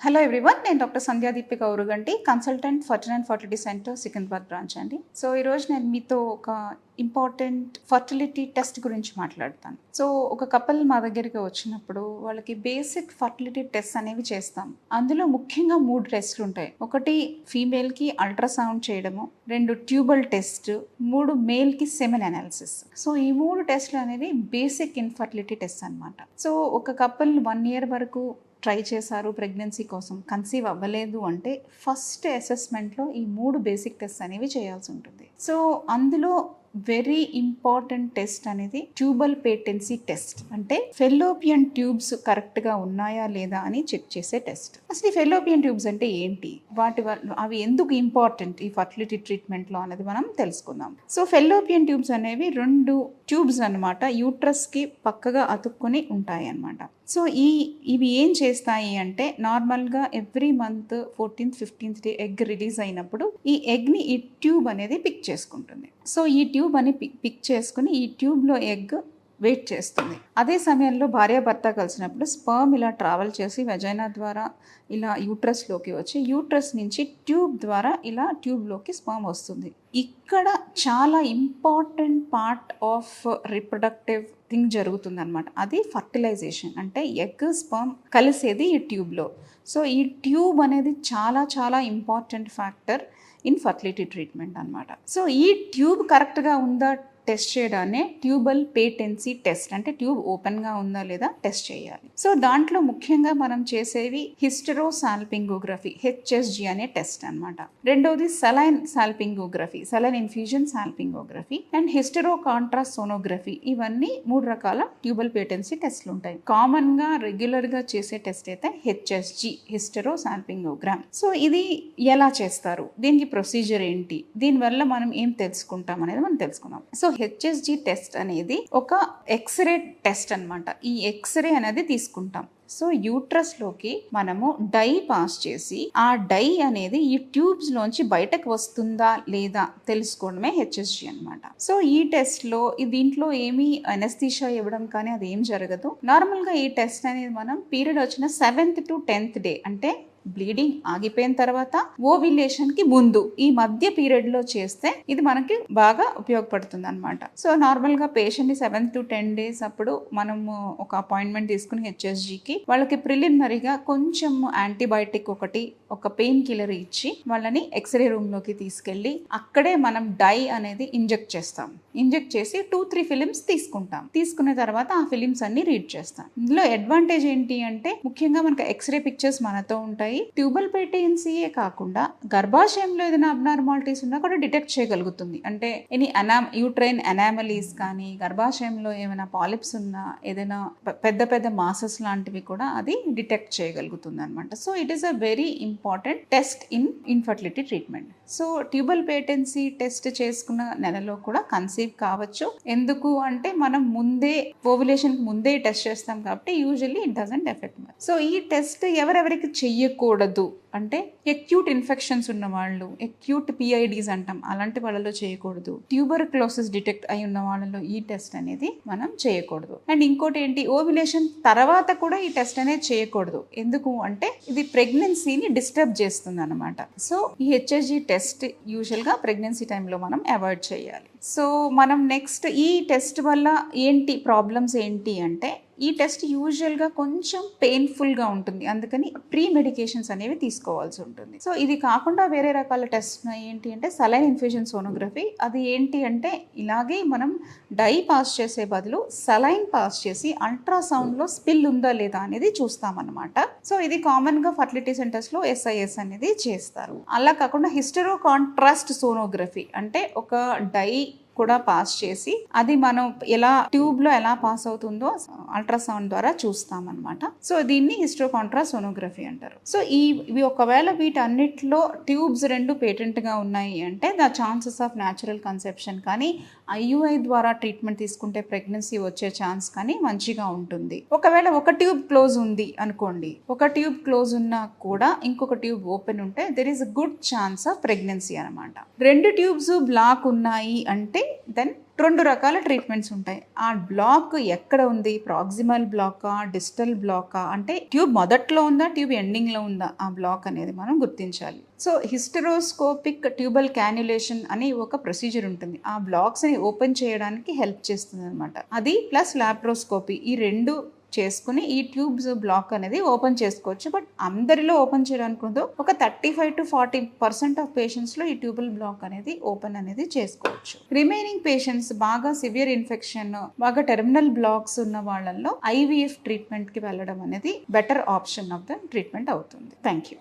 Hello everyone, నేను doctor Sandhya Deepika Uruganti, consultant fertility centre Secunderabad branch అండి. So ఈరోజు నేను మీతో ఒక ఇంపార్టెంట్ ఫర్టిలిటీ టెస్ట్ గురించి మాట్లాడతాను. సో ఒక కపుల్ మా దగ్గరికి వచ్చినప్పుడు వాళ్ళకి బేసిక్ ఫర్టిలిటీ టెస్ట్ అనేవి చేస్తాం. అందులో ముఖ్యంగా 3 టెస్ట్లు ఉంటాయి. ఒకటి ఫీమేల్కి అల్ట్రాసౌండ్ చేయడము, 2 ట్యూబల్ టెస్ట్, 3 మేల్కి సెమెన్ అనాలిసిస్. సో ఈ 3 టెస్ట్లు అనేవి బేసిక్ ఇన్ఫర్టిలిటీ టెస్ట్ అనమాట. సో ఒక కపుల్ 1 year వరకు ట్రై చేశారు ప్రెగ్నెన్సీ కోసం, కన్సీవ్ అవ్వలేదు అంటే ఫస్ట్ అసెస్మెంట్లో ఈ 3 బేసిక్ టెస్ట్ అనేవి చేయాల్సి ఉంటుంది. సో అందులో వెరీ ఇంపార్టెంట్ టెస్ట్ అనేది ట్యూబల్ పేటెన్సీ టెస్ట్. అంటే ఫెల్లోపియన్ ట్యూబ్స్ కరెక్ట్గా ఉన్నాయా లేదా అని చెక్ చేసే టెస్ట్. అసలు ఈ ఫెల్లోపియన్ ట్యూబ్స్ అంటే ఏంటి, అవి ఎందుకు ఇంపార్టెంట్ ఈ ఫర్టిలిటీ ట్రీట్మెంట్లో అనేది మనం తెలుసుకుందాం. సో ఫెల్లోపియన్ ట్యూబ్స్ అనేవి 2 ట్యూబ్స్ అనమాట, యూట్రస్కి పక్కగా అతుక్కొని ఉంటాయి అన్నమాట. సో ఇవి ఏం చేస్తాయి అంటే నార్మల్గా every month 14th 15th day egg release అయినప్పుడు ఈ ఎగ్ని ఈ ట్యూబ్ అనేది పిక్ చేసుకుంటుంది. సో ఈ ట్యూబ్ అని పిక్ చేసుకుని ఈ ట్యూబ్లో ఎగ్ వెయిట్ చేస్తుంది. అదే సమయంలో భార్యాభర్త కలిసినప్పుడు స్పర్మ్ ఇలా ట్రావెల్ చేసి వెజైనా ద్వారా ఇలా యూట్రస్లోకి వచ్చి యూట్రస్ నుంచి ట్యూబ్ ద్వారా ఇలా ట్యూబ్లోకి స్పర్మ్ వస్తుంది. ఇక్కడ చాలా important part of reproductive thing జరుగుతుంది అనమాట. అది ఫర్టిలైజేషన్. అంటే ఎగ్ స్పర్మ్ కలిసేది ఈ ట్యూబ్లో. సో ఈ ట్యూబ్ అనేది చాలా చాలా important factor in fertility treatment అనమాట. సో ఈ ట్యూబ్ కరెక్ట్గా ఉందా టెస్ట్ చేయడాన్ని ట్యూబల్ పేటెన్సీ టెస్ట్, అంటే ట్యూబ్ ఓపెన్గా ఉందా లేదా టెస్ట్ చేయాలి. సో దాంట్లో ముఖ్యంగా మనం చేసేవి హిస్టెరో సాల్పింగోగ్రఫీ, HSG అనే టెస్ట్ అనమాట. రెండవది saline salpingography, saline infusion salpingography, and hystero contrast sonography. ఇవన్నీ 3 రకాల ట్యూబల్ పేటెన్సీ టెస్ట్లు ఉంటాయి. కామన్గా రెగ్యులర్గా చేసే టెస్ట్ అయితే HSG, హిస్టెరో సాల్పింగోగ్రామ్. సో ఇది ఎలా చేస్తారు, దీనికి ప్రొసీజర్ ఏంటి, దీనివల్ల మనం ఏం తెలుసుకుంటాం అనేది మనం తెలుసుకుందాం. సో HSG టెస్ట్ అనేది ఒక ఎక్స్రే టెస్ట్ అనమాట. ఈ ఎక్స్రే అనేది తీసుకుంటాం. సో యూట్రస్లోకి మనము డై పాస్ చేసి ఆ డై అనేది ఈ ట్యూబ్స్ లోంచి బయటకు వస్తుందా లేదా తెలుసుకోవడమే HSG అనమాట. సో ఈ టెస్ట్లో దీంట్లో ఏమీ అనస్థీషియా ఇవ్వడం కానీ అది ఏం జరగదు. నార్మల్గా ఈ టెస్ట్ అనేది మనం పీరియడ్ వచ్చిన 7th to 10th డే, అంటే బ్లీడింగ్ ఆగిపోయిన తర్వాత ఓవిలేషన్కి ముందు ఈ మధ్య పీరియడ్లో చేస్తే ఇది మనకి బాగా ఉపయోగపడుతుంది అనమాట. సో నార్మల్గా పేషెంట్ని 7 to 10 days అప్పుడు మనము ఒక అపాయింట్మెంట్ తీసుకుని HSGకి వాళ్ళకి ప్రిలిమినరీగా కొంచెం యాంటీబయాటిక్ ఒకటి, ఒక పెయిన్ కిల్లర్ ఇచ్చి వాళ్ళని ఎక్స్రే రూమ్లోకి తీసుకెళ్ళి అక్కడే మనం డై అనేది ఇంజెక్ట్ చేస్తాం. ఇంజెక్ట్ చేసి 2-3 ఫిలిమ్స్ తీసుకుంటాం. తీసుకున్న తర్వాత ఆ ఫిలిమ్స్ అన్ని రీడ్ చేస్తాం. ఇందులో అడ్వాంటేజ్ ఏంటి అంటే ముఖ్యంగా మనకు ఎక్స్రే పిక్చర్స్ మనతో ఉంటాయి. ట్యూబల్ పేటెన్సీయే కాకుండా గర్భాశయంలో ఏదైనా అబ్నార్మాలిటీస్ ఉన్నా కూడా డిటెక్ట్ చేయగలుగుతుంది. అంటే యూట్రైన్ అనామలీస్ కానీ, గర్భాశయంలో ఏమైనా పాలిప్స్ ఉన్నా, ఏదైనా పెద్ద పెద్ద మాసెస్ లాంటివి కూడా అది డిటెక్ట్ చేయగలుగుతుంది అనమాట. So it is a very important test in infertility treatment. So tubal patency test చేసుకున్న నెలలో కూడా కన్సీవ్ కావచ్చు. ఎందుకు అంటే మనం ఓవ్యులేషన్కి ముందే టెస్ట్ చేస్తాం కాబట్టి usually it doesn't effect. So ఈ టెస్ట్ ఎవరెవరికి చెయ్యకూడదు అంటే ఎక్యూట్ ఇన్ఫెక్షన్స్ ఉన్న వాళ్ళు, ఎక్యూట్ PIDs అంటాం, అలాంటి వాళ్ళలో చేయకూడదు. ట్యూబర్క్లోసిస్ డిటెక్ట్ అయి ఉన్న వాళ్ళలో ఈ టెస్ట్ అనేది మనం చేయకూడదు. అండ్ ఇంకోటి ఏంటి, ఓవ్యులేషన్ తర్వాత కూడా ఈ టెస్ట్ అనేది చేయకూడదు. ఎందుకు అంటే ఇది ప్రెగ్నెన్సీని డిస్టర్బ్ చేస్తుంది అనమాట. సో ఈ HSG టెస్ట్ యూజువల్గా ప్రెగ్నెన్సీ టైంలో మనం అవాయిడ్ చేయాలి. సో మనం నెక్స్ట్ ఈ టెస్ట్ వల్ల ఏంటి ప్రాబ్లమ్స్ ఏంటి అంటే, ఈ టెస్ట్ యూజువల్గా కొంచెం పెయిన్ఫుల్గా ఉంటుంది, అందుకని ప్రీ మెడికేషన్స్ అనేవి తీసుకోవాల్సి ఉంటుంది. సో ఇది కాకుండా వేరే రకాల టెస్ట్ ఏంటి అంటే సెలైన్ ఇన్ఫ్యూజన్ సోనోగ్రఫీ. అది ఏంటి అంటే ఇలాగే మనం డై పాస్ చేసే బదులు సెలైన్ పాస్ చేసి అల్ట్రాసౌండ్లో స్పిల్ ఉందా లేదా అనేది చూస్తామన్నమాట. సో ఇది కామన్గా ఫర్టిలిటీ సెంటర్స్లో SIS అనేది చేస్తారు. అలా కాకుండా హిస్టెరో కాంట్రాస్ట్ సోనోగ్రఫీ అంటే ఒక డై కూడా పాస్ చేసి అది మనం ట్యూబ్లో ఎలా పాస్ అవుతుందో అల్ట్రాసౌండ్ ద్వారా చూస్తామన్నమాట. సో దీన్ని హిస్టెరో కాంట్రాస్ట్ సోనోగ్రఫీ అంటారు. సో ఇవి ఒకవేళ వీటన్నిటిలో ట్యూబ్స్ 2 పేటెంట్గా ఉన్నాయి అంటే the chances of natural conception కానీ, IUI ద్వారా ట్రీట్మెంట్ తీసుకుంటే ప్రెగ్నెన్సీ వచ్చే ఛాన్స్ కానీ మంచిగా ఉంటుంది. ఒకవేళ ఒక ట్యూబ్ క్లోజ్ ఉంది అనుకోండి, ఒక ట్యూబ్ క్లోజ్ ఉన్నా కూడా ఇంకొక ట్యూబ్ ఓపెన్ ఉంటే there is a good chance of pregnancy అనమాట. 2 ట్యూబ్స్ బ్లాక్ ఉన్నాయి అంటే దెన్ 2 రకాల ట్రీట్మెంట్స్ ఉంటాయి. ఆ బ్లాక్ ఎక్కడ ఉంది, ప్రాక్సిమల్ బ్లాకా, డిస్టల్ బ్లాకా, అంటే ట్యూబ్ మొదట్లో ఉందా, ట్యూబ్ ఎండింగ్లో ఉందా ఆ బ్లాక్ అనేది మనం గుర్తించాలి. సో హిస్టెరోస్కోపిక్ ట్యూబల్ క్యాన్యులేషన్ అని ఒక ప్రొసీజర్ ఉంటుంది. ఆ బ్లాక్స్ని ఓపెన్ చేయడానికి హెల్ప్ చేస్తుంది అనమాట. అది ప్లస్ లాప్రోస్కోపీ, ఈ 2 చేసుకుని ఈ ట్యూబ్స్ బ్లాక్ అనేది ఓపెన్ చేసుకోవచ్చు. బట్ అందరిలో ఓపెన్ చేయడానికి ఉందో ఒక 35 to 40% ఆఫ్ పేషెంట్స్లో ఈ ట్యూబల్ బ్లాక్ అనేది ఓపెన్ అనేది చేసుకోవచ్చు. రిమైనింగ్ పేషెంట్స్ బాగా సివియర్ ఇన్ఫెక్షన్, బాగా టెర్మినల్ బ్లాక్స్ ఉన్న వాళ్ళల్లో IVF ట్రీట్మెంట్కి వెళ్ళడం అనేది better option of the treatment అవుతుంది. Thank you.